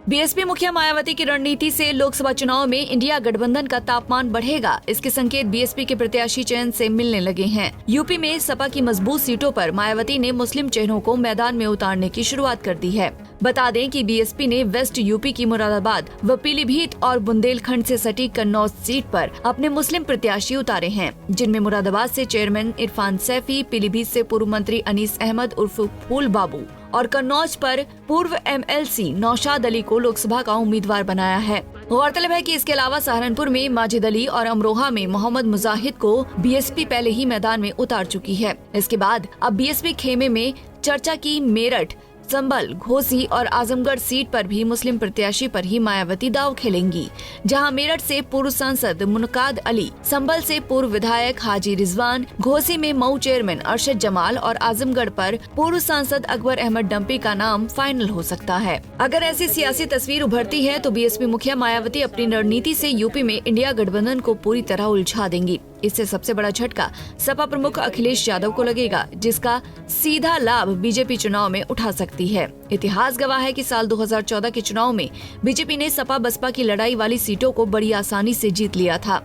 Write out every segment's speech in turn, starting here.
BSP मुखिया मायावती की रणनीति से लोकसभा चुनाव में इंडिया गठबंधन का तापमान बढ़ेगा। इसके संकेत बीएसपी के प्रत्याशी चयन से मिलने लगे हैं। यूपी में सपा की मजबूत सीटों पर मायावती ने मुस्लिम चेहरों को मैदान में उतारने की शुरुआत कर दी है। बता दें कि बीएसपी ने वेस्ट यूपी की मुरादाबाद व पीलीभीत और बुंदेलखंड से सटी कन्नौज सीट पर अपने मुस्लिम प्रत्याशी उतारे हैं, जिनमें मुरादाबाद से चेयरमैन इरफान सैफी, पीलीभीत से पूर्व मंत्री अनीस अहमद उर्फ फूल बाबू और कन्नौज पर पूर्व एमएलसी नौशाद अली को लोकसभा का उम्मीदवार बनाया है। गौरतलब है कि इसके अलावा सहारनपुर में माजिद अली और अमरोहा में मोहम्मद मुजाहिद को बीएसपी पहले ही मैदान में उतार चुकी है। इसके बाद अब बीएसपी खेमे में चर्चा की मेरठ, संभल, घोसी और आजमगढ़ सीट पर भी मुस्लिम प्रत्याशी पर ही मायावती दांव खेलेंगी, जहां मेरठ से पूर्व सांसद मुनकाद अली, संभल से पूर्व विधायक हाजी रिजवान, घोसी में मऊ चेयरमैन अरशद जमाल और आजमगढ़ पर पूर्व सांसद अकबर अहमद डंपी का नाम फाइनल हो सकता है। अगर ऐसी सियासी तस्वीर उभरती है तो बीएसपी मुखिया मायावती अपनी रणनीति से यूपी में इंडिया गठबंधन को पूरी तरह उलझा देंगी। इससे सबसे बड़ा झटका सपा प्रमुख अखिलेश यादव को लगेगा, जिसका सीधा लाभ बीजेपी चुनाव में उठा सकती है। इतिहास गवाह है कि साल 2014 के चुनाव में बीजेपी ने सपा बसपा की लड़ाई वाली सीटों को बड़ी आसानी से जीत लिया था।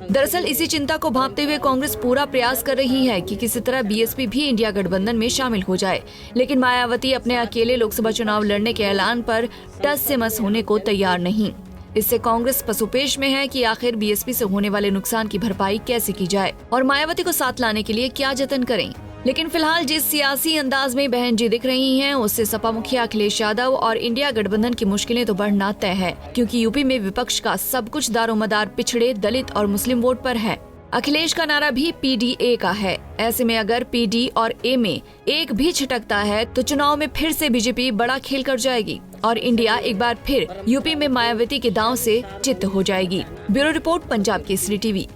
दरअसल इसी चिंता को भांपते हुए कांग्रेस पूरा प्रयास कर रही है कि किसी तरह बीएसपी भी इंडिया गठबंधन में शामिल हो जाए, लेकिन मायावती अपने अकेले लोकसभा चुनाव लड़ने के ऐलान पर टस से मस होने को तैयार नहीं। इससे कांग्रेस पसुपेश में है कि आखिर बीएसपी से होने वाले नुकसान की भरपाई कैसे की जाए और मायावती को साथ लाने के लिए क्या जतन करें। लेकिन फिलहाल जिस सियासी अंदाज में बहन जी दिख रही हैं, उससे सपा मुखिया अखिलेश यादव और इंडिया गठबंधन की मुश्किलें तो बढ़ना तय है, क्योंकि यूपी में विपक्ष का सब कुछ दारोमदार पिछड़े, दलित और मुस्लिम वोट पर है। अखिलेश का नारा भी पीडीए का है। ऐसे में अगर पीडी और ए में एक भी छिटकता है तो चुनाव में फिर से बीजेपी बड़ा खेल कर जाएगी और इंडिया एक बार फिर यूपी में मायावती के दांव से चित हो जाएगी। Bureau report, Punjab Kesari TV.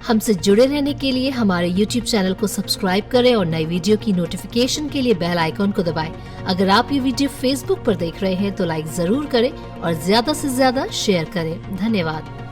हमसे जुड़े रहने के लिए हमारे YouTube चैनल को सब्सक्राइब करें और नई वीडियो की नोटिफिकेशन के लिए बेल आइकॉन को दबाएं। अगर आप ये वीडियो Facebook पर देख रहे हैं तो लाइक जरूर करें और ज्यादा से ज्यादा शेयर करें। धन्यवाद।